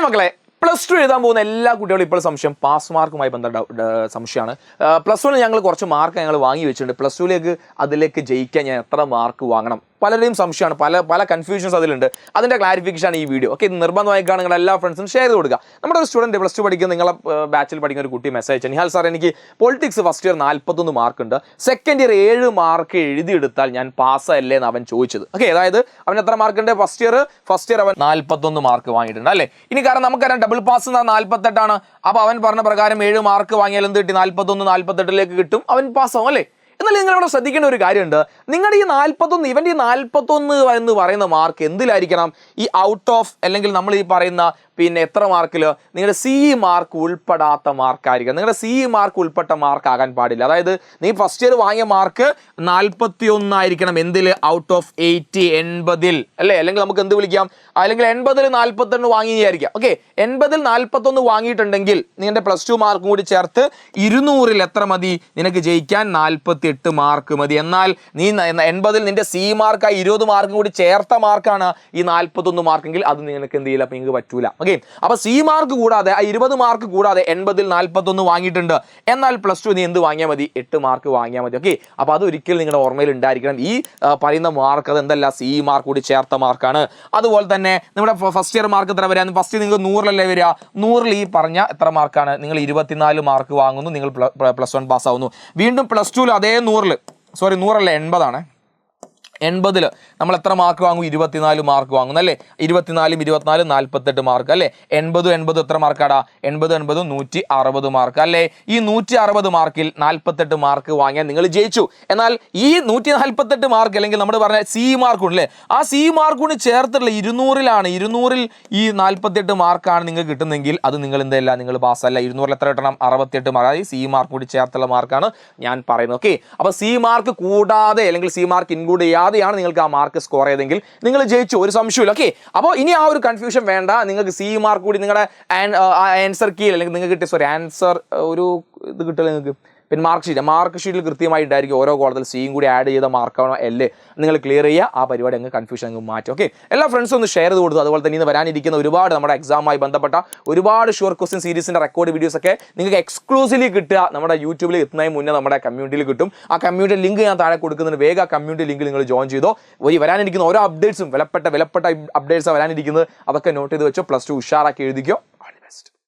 Hi മക്കളെ, plus two എഴുതാൻ പോകുന്ന എല്ലാ കുട്ടികളും ഇപ്പോൾ സംശയം പാസ് മാർക്കുമായി ബന്ധപ്പെട്ട സംശയമാണ്. പ്ലസ് വണ്ണിൽ ഞങ്ങൾ കുറച്ച് മാർക്ക് ഞങ്ങൾ വാങ്ങി വെച്ചിട്ടുണ്ട്. പ്ലസ് ടുവിലേക്ക് അതിലേക്ക് ജയിക്കാൻ ഞാൻ എത്ര മാർക്ക് വാങ്ങണം? പലരുടെയും സംശയമാണ്, പല കൺഫ്യൂഷൻസ് അതിലുണ്ട്. അതിൻ്റെ ക്ലാരിഫിക്കേഷൻ ഈ വീഡിയോ. ഓക്കെ, ഇത് നിർബന്ധമായി കാണുക, നിങ്ങൾ എല്ലാ ഫ്രണ്ട്സും ഷെയർ ചെയ്ത് കൊടുക്കുക. നമ്മുടെ ഒരു സ്റ്റുഡൻറ്റ് പ്ലസ് ടു പഠിക്കുന്ന നിങ്ങളെ ബാച്ചിൽ പഠിക്കുന്ന ഒരു കുട്ടി മെസ്സേജ് അയച്ചു, നിഹാൽ സാർ എനിക്ക് പൊളിറ്റിക്സ് ഫസ്റ്റ് ഇയർ 41 മാർക്കുണ്ട്, സെക്കൻഡ് ഇയർ 7 മാർക്ക് എഴുതിയെടുത്താൽ ഞാൻ പാസ്സല്ലേ എന്ന് അവൻ ചോദിച്ചത്. ഓക്കെ, അതായത് അവൻ എത്ര മാർക്കുണ്ട്? ഫസ്റ്റ് ഇയർ അവൻ 41 മാർക്ക് വാങ്ങിയിട്ടുണ്ട് അല്ലേ. ഇനി കാരണം നമുക്കറിയാം ഡബിൾ പാസ് 48 അപ്പോൾ അവൻ പറഞ്ഞ പ്രകാരം 7 മാർക്ക് വാങ്ങിയാൽ എന്ത് കിട്ടി? 41 കിട്ടും, അവൻ പാസ്സാവും അല്ലേ. എന്നാൽ നിങ്ങൾ ഇവിടെ ശ്രദ്ധിക്കേണ്ട ഒരു കാര്യമുണ്ട്. നിങ്ങളുടെ ഈ 41 ഇവൻ്റെ ഈ 41 എന്ന് പറയുന്ന മാർക്ക് എന്തിലായിരിക്കണം? ഈ ഔട്ട് ഓഫ് അല്ലെങ്കിൽ നമ്മൾ ഈ പറയുന്ന പിന്നെ എത്ര മാർക്കിൽ നിങ്ങളുടെ സി മാർക്ക് ഉൾപ്പെടാത്ത മാർക്കായിരിക്കും. നിങ്ങളുടെ സി മാർക്ക് ഉൾപ്പെട്ട മാർക്ക് ആകാൻ പാടില്ല. അതായത് നീ ഫസ്റ്റ് ഇയർ വാങ്ങിയ മാർക്ക് 41 ആയിരിക്കണം. എന്തിൽ? ഔട്ട് ഓഫ് 80, 80 അല്ലേ. അല്ലെങ്കിൽ നമുക്ക് എന്ത് വിളിക്കാം? അല്ലെങ്കിൽ 80 41 വാങ്ങിയായിരിക്കാം. ഓക്കെ, 80 41 വാങ്ങിയിട്ടുണ്ടെങ്കിൽ നിങ്ങളുടെ പ്ലസ് ടു മാർക്കും കൂടി ചേർത്ത് 200 എത്ര മതി നിനക്ക് ജയിക്കാൻ? 48 മാർക്ക് മതി. എന്നാൽ നീ 80 നിന്റെ സി മാർക്കായി 20 മാർക്കും കൂടി ചേർത്ത മാർക്കാണ് ഈ 41 മാർക്കെങ്കിൽ അത് നിനക്ക് എന്ത് ചെയ്യില്ല, നിങ്ങൾക്ക് പറ്റൂല. ഓക്കെ, അപ്പൊ സി മാർക്ക് കൂടാതെ 20 മാർക്ക് കൂടാതെ 80 41 വാങ്ങിയിട്ടുണ്ട്. എന്നാൽ പ്ലസ് ടു നീ എന്ത് വാങ്ങിയാൽ മതി? 8 മാർക്ക് വാങ്ങിയാൽ മതി. ഓക്കെ, അപ്പൊ അത് ഒരിക്കലും നിങ്ങളുടെ ഓർമ്മയിൽ ഉണ്ടായിരിക്കണം. ഈ പറയുന്ന മാർക്ക് അത് എന്തല്ല, സി മാർക്ക് കൂടി ചേർത്ത മാർക്കാണ്. അതുപോലെ തന്നെ നമ്മുടെ ഫസ്റ്റ് ഇയർ മാർക്ക് എത്ര വരിക? ഫസ്റ്റ് നിങ്ങൾ 100 വരിക. 100 ഈ പറഞ്ഞ എത്ര മാർക്കാണ്? നിങ്ങൾ 24 മാർക്ക് വാങ്ങുന്നു, നിങ്ങൾ പ്ലസ് 1 പാസ് ആവുന്നു. വീണ്ടും പ്ലസ് ടുവിൽ അതേ 100 80 80 നമ്മൾ എത്ര മാർക്ക് വാങ്ങും? 24 മാർക്ക് വാങ്ങുന്നു അല്ലേ. 24 24 48 മാർക്ക് അല്ലേ. 80 എത്ര മാർക്കാടാ? 80 160 മാർക്ക് അല്ലേ. ഈ 160 മാർക്കിൽ 48 മാർക്ക് വാങ്ങിയാൽ നിങ്ങൾ ജയിച്ചു. എന്നാൽ ഈ 148 മാർക്ക് അല്ലെങ്കിൽ നമ്മൾ പറഞ്ഞ സി മാർക്ക് ഉണ്ടല്ലേ, ആ സി മാർക്ക് കൊണ്ട് ചേർത്തിട്ടുള്ള 200 ഈ 48 മാർക്കാണ് നിങ്ങൾക്ക് കിട്ടുന്നെങ്കിൽ അത് നിങ്ങൾ എന്തല്ല, നിങ്ങൾ പാസ്സല്ല. 200 എത്ര കിട്ടണം? 68 മാർക്ക്. അതായത് സി മാർക്ക് കൂടി ചേർത്തുള്ള മാർക്കാണ് ഞാൻ പറയുന്നത്. ഓക്കെ, അപ്പോൾ സി മാർക്ക് കൂടാതെ അല്ലെങ്കിൽ സി മാർക്ക് ഇൻക്ലൂഡ് ചെയ്യാതെയാണ് നിങ്ങൾക്ക് ആ മാർക്ക് സ്കോർ ചെയ്തെങ്കിൽ നിങ്ങൾ ജയിച്ചു, ഒരു സംശയമില്ല. ഓക്കെ, അപ്പോൾ ഇനി ആ ഒരു കൺഫ്യൂഷൻ വേണ്ട. നിങ്ങൾക്ക് സി മാർക്ക് കൂടി നിങ്ങളുടെ ആൻസർ കീ അല്ലെങ്കിൽ നിങ്ങൾക്ക് കിട്ടിയ ആൻസർ ഒരു ഇത് കിട്ടില്ല നിങ്ങൾക്ക്. പിന്നെ മാർക്ക് ഷീറ്റിൽ കൃത്യമായി ഉണ്ടായിരിക്കും ഓരോ കോളത്തിൽ സിയും കൂടി ആഡ് ചെയ്ത മാർക്കാണോ അല്ലേ നിങ്ങൾ ക്ലിയർ ചെയ്യുക. ആ പരിപാടി അങ്ങ് കൺഫ്യൂഷൻ അങ്ങ് മാറ്റും. ഓക്കെ, എല്ലാ ഫ്രണ്ട്സും ഒന്ന് ഷെയർ ചെയ്ത് കൊടുത്തു. അതുപോലെ തന്നെ ഇന്ന് വരാനിരിക്കുന്ന ഒരുപാട് നമ്മുടെ എക്സാമുമായി ബന്ധപ്പെട്ട ഒരുപാട് ഷുവർ ക്വസ്റ്റ്യൻ സീരീസിൻ്റെ റെക്കോർഡ് വീഡിയോസ് ഒക്കെ നിങ്ങൾക്ക് എക്സ്ക്ലൂസീവ്ലി കിട്ടുക നമ്മുടെ യൂട്യൂബിൽ എത്തുന്നതിന് മുന്നേ നമ്മുടെ കമ്മ്യൂണിറ്റിയിൽ കിട്ടും. ആ കമ്മ്യൂണിറ്റി ലിങ്ക് ഞാൻ താഴെ കൊടുക്കുന്നുണ്ട്. വേഗം കമ്മ്യൂണിറ്റി ലിങ്ക് നിങ്ങൾ ജോയിൻ ചെയ്തോ. വരാനിരിക്കുന്ന ഓരോ അപ്ഡേറ്റ്സും വിലപ്പെട്ട അപ്ഡേറ്റ്സാണ് വരാനിരിക്കുന്നത്. അതൊക്കെ നോട്ട് ചെയ്ത് വെച്ചോ. പ്ലസ് ടു ഉഷാറാക്കി എഴുതിക്കോ.